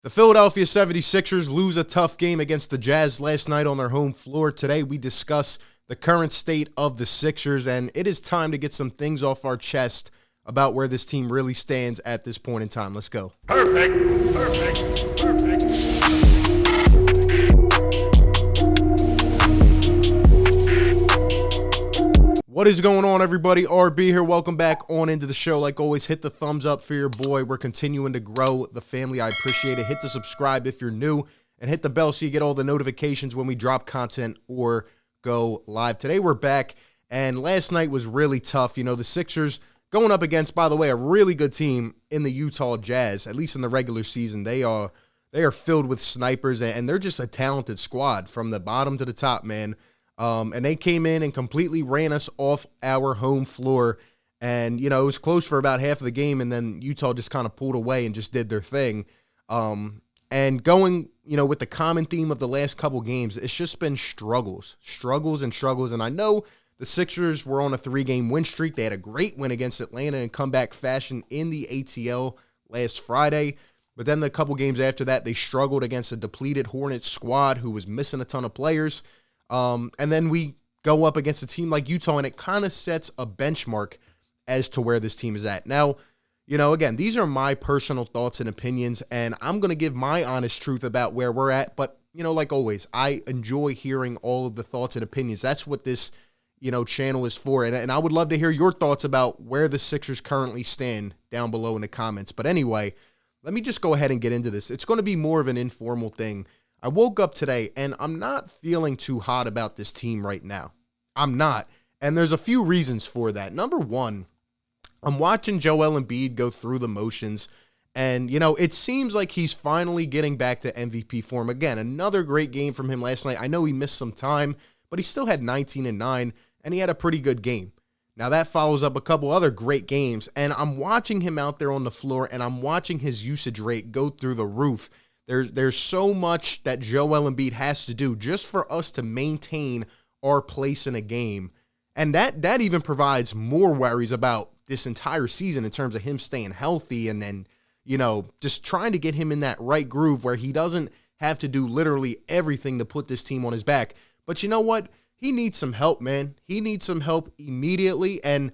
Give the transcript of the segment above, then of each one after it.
The Philadelphia 76ers lose a tough game against the Jazz last night on their home floor. Today, we discuss the current state of the Sixers, and it is time to get some things off our chest about where this team really stands at this point in time. Let's go. Perfect. What is going on, everybody? RB here. Welcome back on into the show. Like always, hit the thumbs up for your boy. We're continuing to grow the family. I appreciate it. Hit the subscribe if you're new, and hit the bell so you get all the notifications when we drop content or go live. Today, we're back, and last night was really tough. You know, the Sixers going up against, by the way, a really good team in the Utah Jazz, at least in the regular season. They are filled with snipers, and they're just a talented squad from the bottom to the top, man. And they came in and completely ran us off our home floor. And, you know, it was close for about half of the game, and then Utah just kind of pulled away and just did their thing. And going, you know, with the common theme of the last couple games, it's just been struggles. And I know the Sixers were on a 3-game win streak. They had a great win against Atlanta in comeback fashion in the ATL last Friday. But then the couple games after that, they struggled against a depleted Hornets squad who was missing a ton of players. And then we go up against a team like Utah, and it kind of sets a benchmark as to where this team is at. Now, you know, again, these are my personal thoughts and opinions, and I'm going to give my honest truth about where we're at. But, you know, like always, I enjoy hearing all of the thoughts and opinions. That's what this, you know, channel is for. And I would love to hear your thoughts about where the Sixers currently stand down below in the comments. But anyway, let me just go ahead and get into this. It's going to be more of an informal thing. I woke up today, and I'm not feeling too hot about this team right now. I'm not. And there's a few reasons for that. Number one, I'm watching Joel Embiid go through the motions, and, you know, it seems like he's finally getting back to MVP form. Again, another great game from him last night. I know he missed some time, but he still had 19 and 9, and he had a pretty good game. Now, that follows up a couple other great games, and I'm watching him out there on the floor, and I'm watching his usage rate go through the roof. There's so much that Joel Embiid has to do just for us to maintain our place in a game. And that even provides more worries about this entire season in terms of him staying healthy and then, you know, just trying to get him in that right groove where he doesn't have to do literally everything to put this team on his back. But you know what? He needs some help, man. He needs some help immediately. And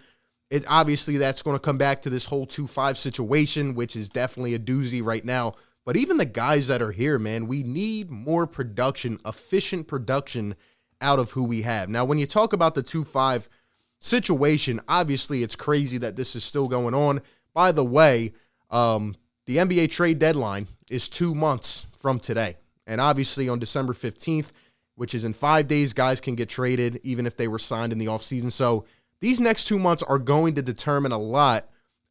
obviously that's going to come back to this whole 2-5 situation, which is definitely a doozy right now. But even the guys that are here, man, we need more production, efficient production out of who we have. Now, when you talk about the 2-5 situation, obviously it's crazy that this is still going on. By the way, the NBA trade deadline is 2 months from today. And obviously on December 15th, which is in 5 days, guys can get traded even if they were signed in the offseason. So these next 2 months are going to determine a lot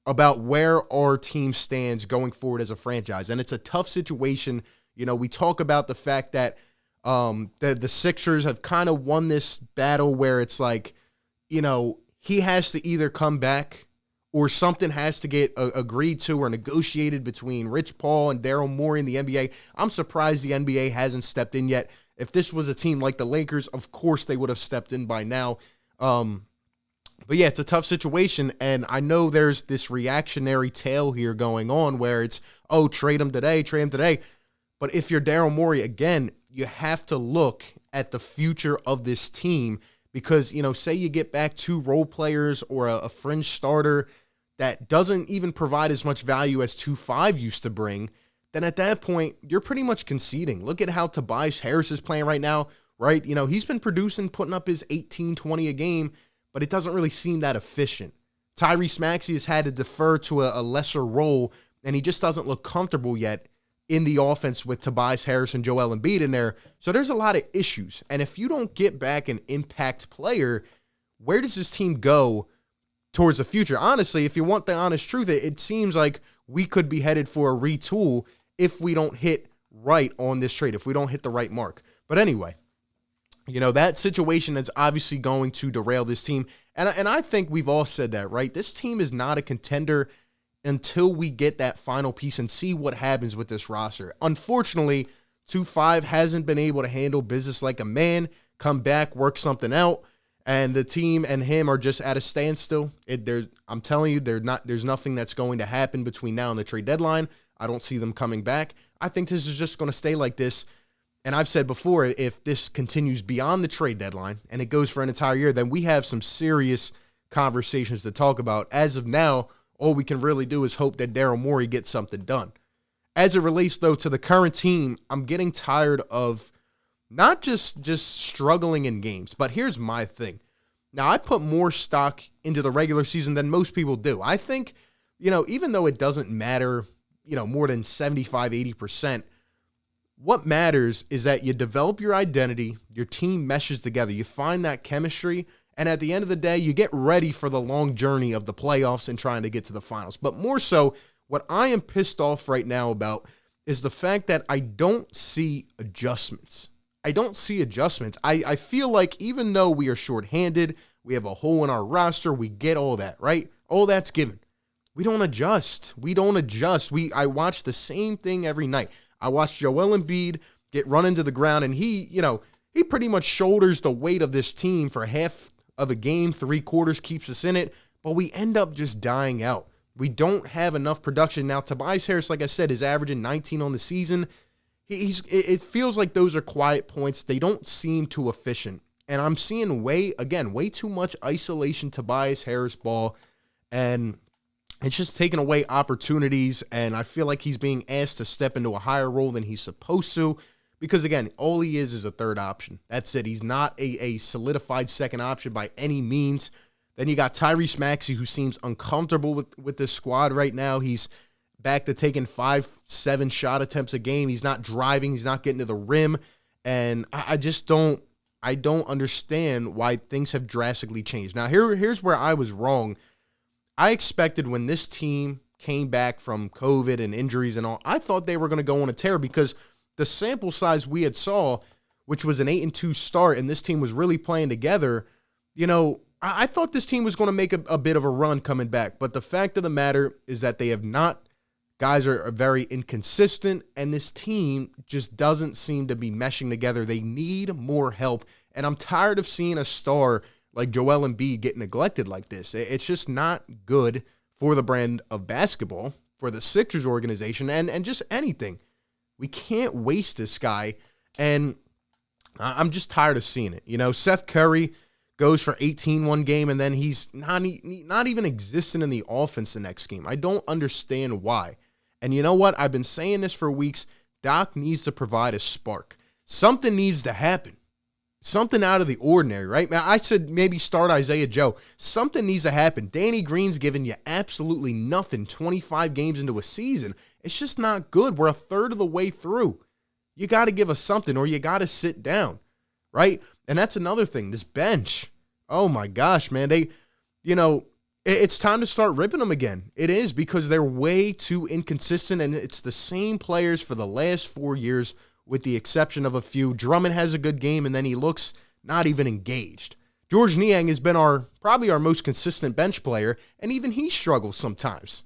about where our team stands going forward as a franchise. And it's a tough situation. You know, we talk about the fact that the Sixers have kind of won this battle where it's like, you know, he has to either come back or something has to get agreed to or negotiated between Rich Paul and Daryl Morey in the NBA. I'm surprised the NBA hasn't stepped in yet. If this was a team like the Lakers, of course they would have stepped in by now. But yeah, it's a tough situation, and I know there's this reactionary tale here going on where it's, oh, trade him today. But if you're Daryl Morey, again, you have to look at the future of this team because, you know, say you get back 2 role players or a fringe starter that doesn't even provide as much value as 2-5 used to bring, then at that point, you're pretty much conceding. Look at how Tobias Harris is playing right now, right? You know, he's been producing, putting up his 18, 20 a game, but it doesn't really seem that efficient. Tyrese Maxey has had to defer to a lesser role, and he just doesn't look comfortable yet in the offense with Tobias Harris and Joel Embiid in there. So there's a lot of issues. And if you don't get back an impact player, where does this team go towards the future? Honestly, if you want the honest truth, it seems like we could be headed for a retool if we don't hit right on this trade, if we don't hit the right mark. But anyway, you know, that situation is obviously going to derail this team. And I think we've all said that, right? This team is not a contender until we get that final piece and see what happens with this roster. Unfortunately, 2-5 hasn't been able to handle business like a man, come back, work something out, and the team and him are just at a standstill. I'm telling you, there's nothing that's going to happen between now and the trade deadline. I don't see them coming back. I think this is just going to stay like this. And I've said before, if this continues beyond the trade deadline and it goes for an entire year, then we have some serious conversations to talk about. As of now, all we can really do is hope that Daryl Morey gets something done. As it relates, though, to the current team, I'm getting tired of not just struggling in games, but here's my thing. Now, I put more stock into the regular season than most people do. I think, even though it doesn't matter, more than 75, 80%, what matters is that you develop your identity, your team meshes together, you find that chemistry, and at the end of the day, you get ready for the long journey of the playoffs and trying to get to the finals. But more so, what I am pissed off right now about is the fact that I don't see adjustments. I feel like even though we are shorthanded, we have a hole in our roster, we get all that, right? All that's given. We don't adjust. I watch the same thing every night. I watch Joel Embiid get run into the ground, and he pretty much shoulders the weight of this team for half of a game, 3 quarters, keeps us in it, but we end up just dying out. We don't have enough production. Now, Tobias Harris, like I said, is averaging 19 on the season. It feels like those are quiet points. They don't seem too efficient. And I'm seeing way too much isolation Tobias Harris ball, and it's just taking away opportunities, and I feel like he's being asked to step into a higher role than he's supposed to because, again, all he is a third option. That's it. He's not a solidified second option by any means. Then you got Tyrese Maxey, who seems uncomfortable with this squad right now. He's back to taking 5-7 shot attempts a game. He's not driving. He's not getting to the rim, and I just don't understand why things have drastically changed. Now, here's where I was wrong. I expected when this team came back from COVID and injuries and all, I thought they were going to go on a tear because the sample size we had saw, which was an 8-2 start, and this team was really playing together, I thought this team was going to make a bit of a run coming back. But the fact of the matter is that they have not. Guys are very inconsistent, and this team just doesn't seem to be meshing together. They need more help, and I'm tired of seeing a star like Joel Embiid get neglected like this. It's just not good for the brand of basketball, for the Sixers organization, and just anything. We can't waste this guy, and I'm just tired of seeing it. Seth Curry goes for 18 one game, and then he's not even existing in the offense the next game. I don't understand why. And you know what? I've been saying this for weeks. Doc needs to provide a spark. Something needs to happen. Something out of the ordinary, right? Now, I said maybe start Isaiah Joe. Something needs to happen. Danny Green's giving you absolutely nothing 25 games into a season. It's just not good. We're a third of the way through. You got to give us something, or you got to sit down, right? And that's another thing, this bench. Oh, my gosh, man. It's time to start ripping them again. It is, because they're way too inconsistent, and it's the same players for the last 4 years with the exception of a few. Drummond has a good game, and then he looks not even engaged. George Niang has been probably our most consistent bench player, and even he struggles sometimes.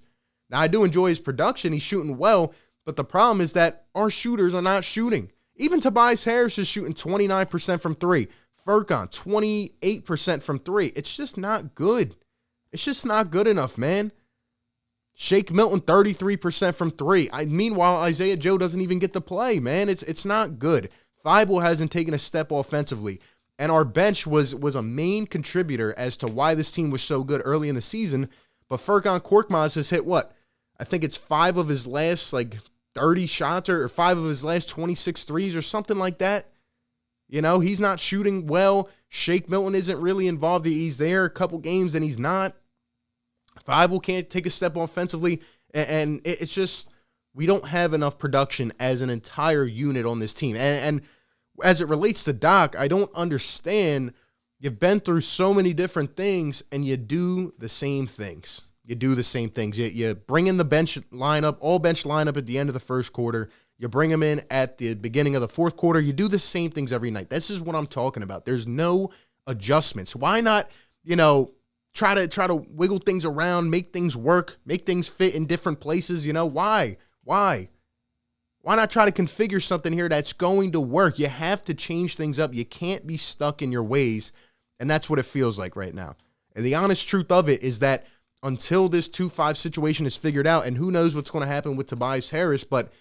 Now, I do enjoy his production. He's shooting well, but the problem is that our shooters are not shooting. Even Tobias Harris is shooting 29% from 3. Furkan, 28% from 3. It's just not good. It's just not good enough, man. Shake Milton, 33% from 3. Meanwhile, Isaiah Joe doesn't even get to play, man. It's not good. Thibault hasn't taken a step offensively. And our bench was a main contributor as to why this team was so good early in the season. But Furkan Korkmaz has hit what? I think it's 5 of his last 30 shots or 5 of his last 26 threes or something like that. He's not shooting well. Shake Milton isn't really involved. He's there a couple games and he's not. Thibault can't take a step offensively. And it's just, we don't have enough production as an entire unit on this team. And as it relates to Doc, I don't understand. You've been through so many different things and you do the same things. You bring in the bench lineup, all bench lineup at the end of the first quarter. You bring them in at the beginning of the fourth quarter. You do the same things every night. This is what I'm talking about. There's no adjustments. Why not, try to wiggle things around, make things work, make things fit in different places? Why? Why not try to configure something here that's going to work? You have to change things up. You can't be stuck in your ways, and that's what it feels like right now. And the honest truth of it is that until this 2-5 situation is figured out, and who knows what's going to happen with Tobias Harris, but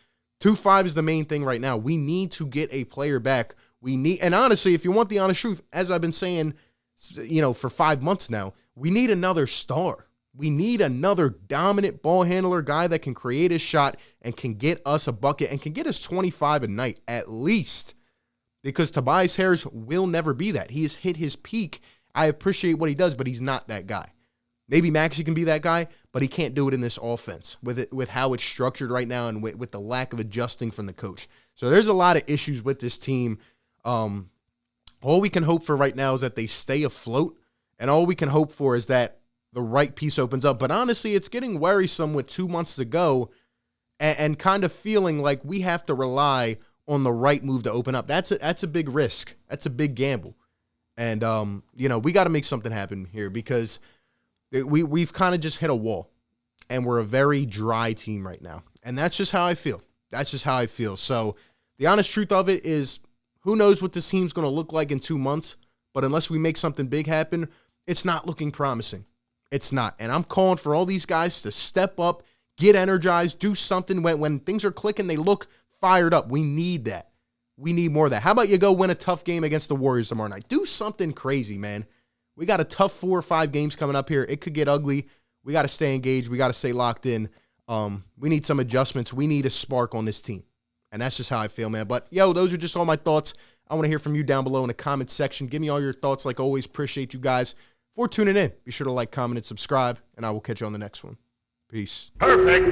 2-5 is the main thing right now. We need to get a player back. And honestly, if you want the honest truth, as I've been saying, for 5 months now, we need another star. We need another dominant ball handler, guy that can create his shot and can get us a bucket and can get us 25 a night at least. Because Tobias Harris will never be that. He has hit his peak. I appreciate what he does, but he's not that guy. Maybe Maxey can be that guy, but he can't do it in this offense with how it's structured right now and with the lack of adjusting from the coach. So there's a lot of issues with this team. All we can hope for right now is that they stay afloat, and all we can hope for is that the right piece opens up. But honestly, it's getting worrisome with 2 months to go and kind of feeling like we have to rely on the right move to open up. That's a big risk. That's a big gamble. And, we got to make something happen here because we've kind of just hit a wall, and we're a very dry team right now. And that's just how I feel. So the honest truth of it is, who knows what this team's going to look like in 2 months, but unless we make something big happen, it's not looking promising. It's not. And I'm calling for all these guys to step up, get energized, do something. When things are clicking, they look fired up. We need that. We need more of that. How about you go win a tough game against the Warriors tomorrow night? Do something crazy, man. We got a tough 4 or 5 games coming up here. It could get ugly. We got to stay engaged. We got to stay locked in. We need some adjustments. We need a spark on this team. And that's just how I feel, man. But, those are just all my thoughts. I want to hear from you down below in the comment section. Give me all your thoughts. Like always, appreciate you guys for tuning in. Be sure to like, comment, and subscribe, and I will catch you on the next one. Peace. Perfect.